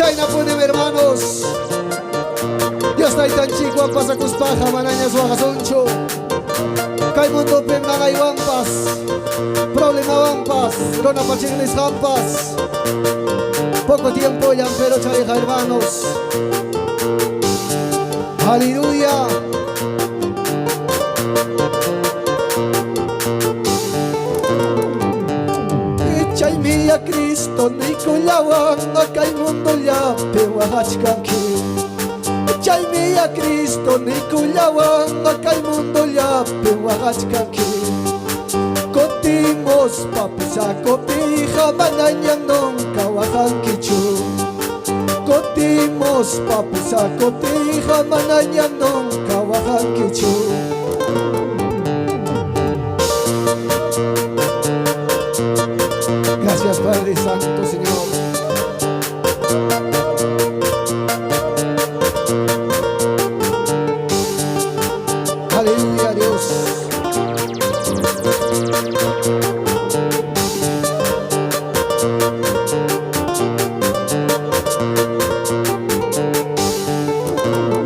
China ponen hermanos. Dios está tan chico, pasa cuspaja, manañas guajasoncho. Caimundo pemana y wampas. Problema wampas, dona pachiglis rampas. Poco tiempo ya, pero chareja hermanos. Aleluya. Echayme a Cristo, Nicolawan, acá el mundo ya, pewahachkanki. Echayme a Cristo, Nicolawan, acá el mundo ya, pewahachkanki. Contimos, papisaco, pija, mananyang nung kawahankichu. Contimos, papisaco, pija, mananyang nung kawahankichu. Gracias, Padre Santo, Señor. Aleluya, Dios.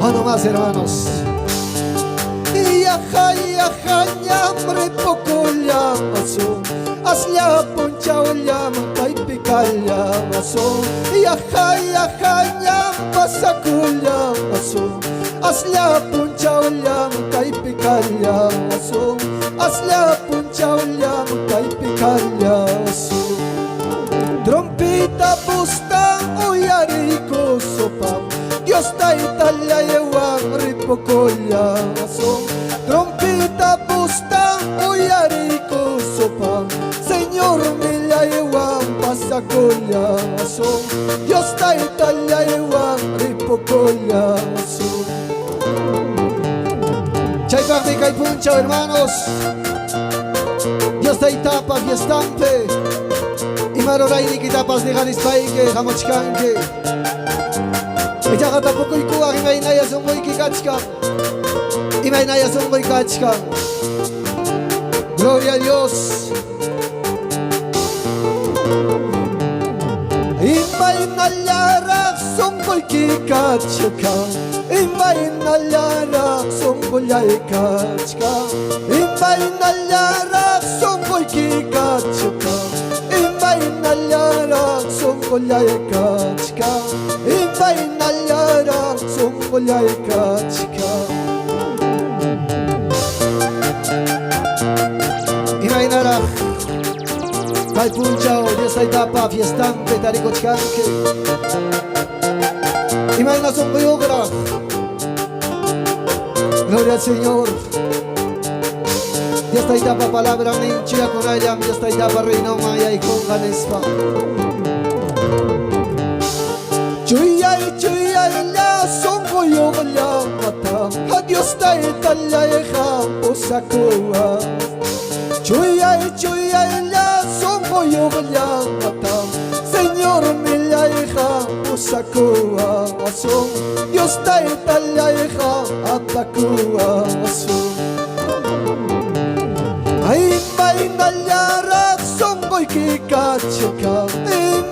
Uno más, hermanos. Nyamre poco llamazo. Asla puncha llama paipicalla maso. Yaja nyamba sakulla maso. Asla puncha llama paipicalla maso. Asla puncha llama paipicalla maso. Trompita busta uyariko sopa. Dios ta Italia yewa ripocolla maso. Trompita busta uyariko sopa. Señor me la lleva pasa colla maso. Dios ta Italia lleva ripocolla maso. Chay parte cay puncha hermanos. Dios ta itapa fiestampe. Y maroraini que tapas de garispaike jamochkanke. Ella gata poco y cuba que me inaya son muy kikachka. Y me inaya son muy kachka. Gloria a Dios. Imayna lara son muy kikachka. Imayna lara son muy kachka. Imayna lara son muy kikachka. Imayna lara son muy kachka. Imayna lara son muy kachka. Imaynara Kay punchao Dios ay tapa fiestampe taricochkanke. Imayna son muy obra. Gloria al Señor. Dios ay tapa palabra ninchia con ayam. Dios ay tapa reino maya y con ganespa. Chuyay la son muy obra mata. A Dios ta Italia eja osakoa. Chuyay la son muy obra mata. Señor me la eja osakoa son. Dios ta Italia eja apakoa son. Ay mayna lara son muy kikachka.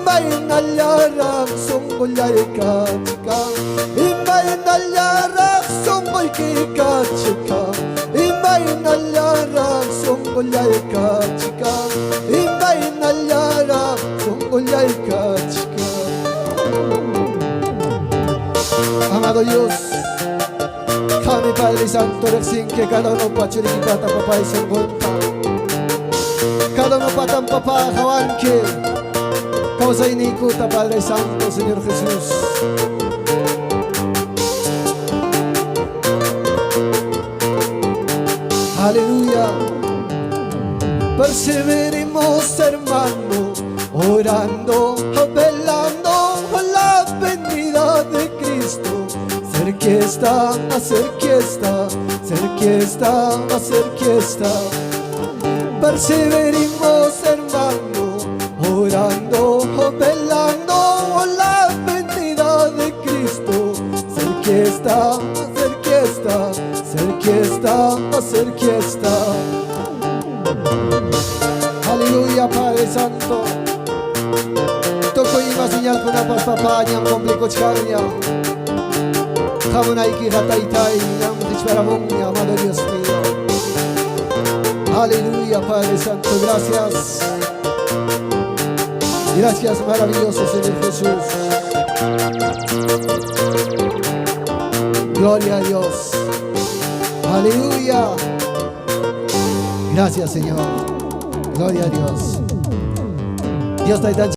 Mayna lara son muy kachka. Mayna lara son muy kikachka. Mayna lara son muy kachka. Mayna lara son muy kachka. Amado Dios, Jame Padre Santo, recién que cada uno pachuri pata papá y se encuentra. Cada uno patan papá jawanque. Causa inicuta Padre Santo, Señor Jesús. Aleluya. Perseveremos hermano, orando, velando la venida de Cristo. Cerca está, cerca está, cerca está, cerca está. Perseveremos hermano, orando, velando la venida de Cristo. Cerca está, cerca está, cerca está, cerca está. Aleluya, Padre Santo. Toco y va a señal con la paz, pañam complicoch carña. Jamonaiki hataitai, namdich paramuña, amado Dios mío. Aleluya, Padre Santo, gracias. Gracias, maravilloso Señor Jesús. Gloria a Dios. Aleluya. Gracias, Señor. Gloria a Dios. Dios te da